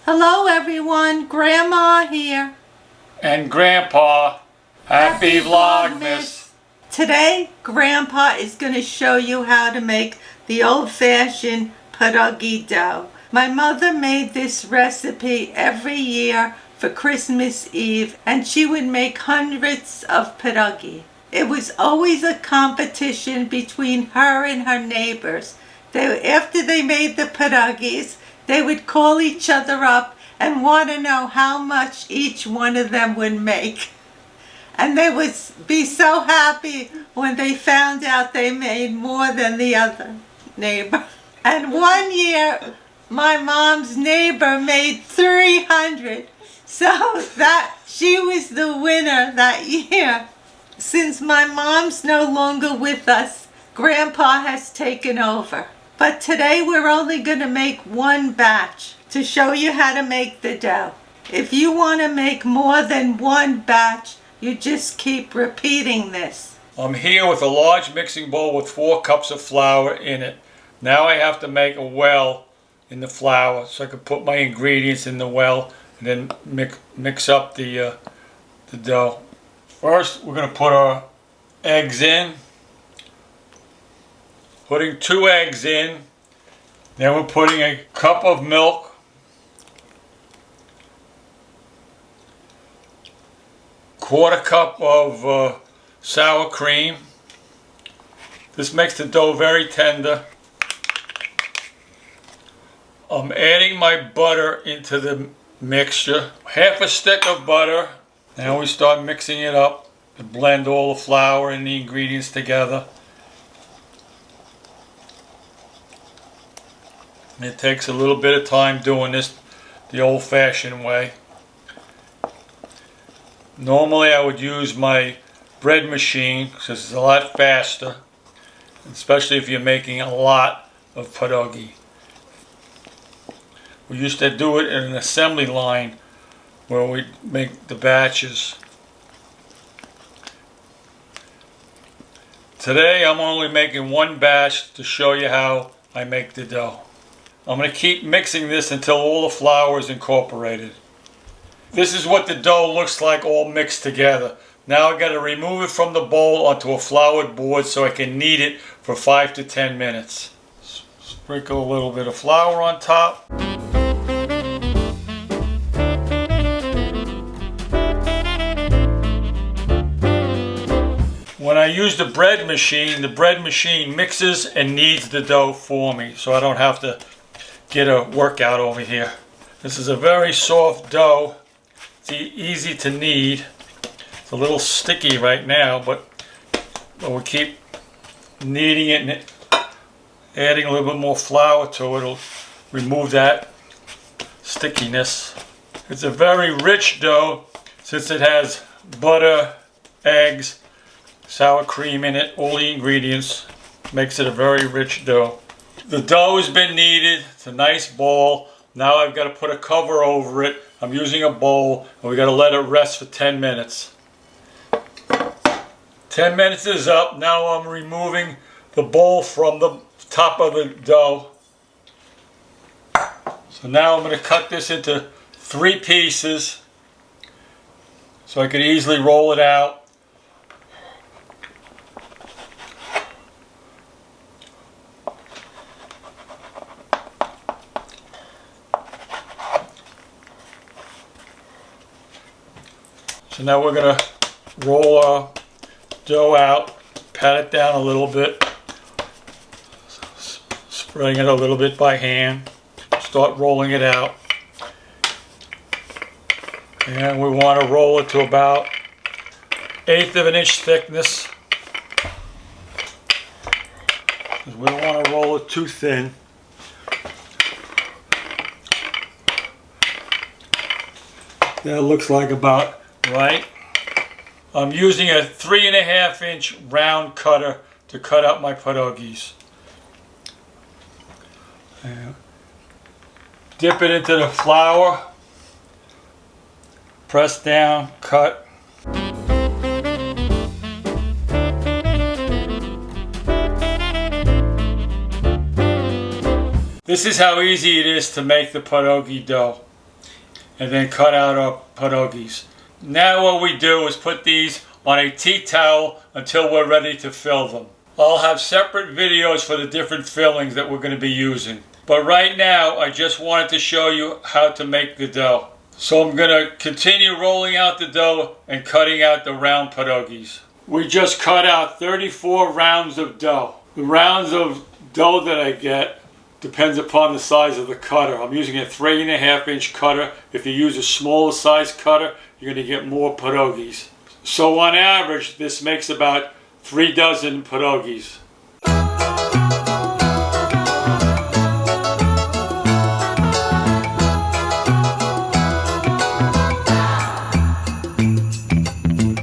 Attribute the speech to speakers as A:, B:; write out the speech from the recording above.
A: Hello everyone, Grandma here.
B: And Grandpa, happy Vlogmas.
A: Today, Grandpa is going to show you how to make the old-fashioned pierogi dough. My mother made this recipe every year for Christmas Eve, and she would make hundreds of pierogi. It was always a competition between her and her neighbors. After they made the pierogis, they would call each other up and want to know how much each one of them would make. And they would be so happy when they found out they made more than the other neighbor. And one year, my mom's neighbor made 300. So that she was the winner that year. Since my mom's no longer with us, Grandpa has taken over. But today we're only going to make one batch to show you how to make the dough. If you want to make more than one batch, you just keep repeating this.
B: I'm here with a large mixing bowl with 4 cups of flour in it. Now I have to make a well in the flour so I can put my ingredients in the well and then mix up the dough. First we're going to put our eggs in. Putting 2 eggs in, then we're putting a cup of milk, quarter cup of sour cream. This makes the dough very tender. I'm adding my butter into the mixture, half a stick of butter. Now we start mixing it up to blend all the flour and the ingredients together. It takes a little bit of time doing this the old-fashioned way. Normally I would use my bread machine because it's a lot faster, especially if you're making a lot of pierogi. We used to do it in an assembly line where we make the batches. Today I'm only making one batch to show you how I make the dough. I'm going to keep mixing this until all the flour is incorporated. This is what the dough looks like all mixed together. Now I've got to remove it from the bowl onto a floured board so I can knead it for 5 to 10 minutes. Sprinkle a little bit of flour on top. When I use the bread machine mixes and kneads the dough for me so I don't have to get a workout over here. This is a very soft dough. It's easy to knead. It's a little sticky right now, but we'll keep kneading it and adding a little bit more flour to it. It'll remove that stickiness. It's a very rich dough since it has butter, eggs, sour cream in it, all the ingredients. Makes it a very rich dough. The dough has been kneaded. It's a nice ball. Now I've got to put a cover over it. I'm using a bowl and we've got to let it rest for 10 minutes. 10 minutes is up. Now I'm removing the bowl from the top of the dough. So now I'm going to cut this into 3 pieces so I can easily roll it out. So now we're going to roll our dough out, pat it down a little bit, spreading it a little bit by hand, start rolling it out. And we want to roll it to about 1/8 of an inch thickness. Because we don't want to roll it too thin. That looks like about right. I'm using a 3.5 inch round cutter to cut up my pierogis. Dip it into the flour, press down, cut. This is how easy it is to make the pierogi dough. and then cut out our pierogis. Now what we do is put these on a tea towel until we're ready to fill them. I'll have separate videos for the different fillings that we're going to be using. But right now, I just wanted to show you how to make the dough. So I'm going to continue rolling out the dough and cutting out the round pierogis. We just cut out 34 rounds of dough. The rounds of dough that I get depends upon the size of the cutter. I'm using a 3.5-inch cutter. If you use a smaller size cutter, you're going to get more pierogis. So on average, this makes about 3 dozen pierogis.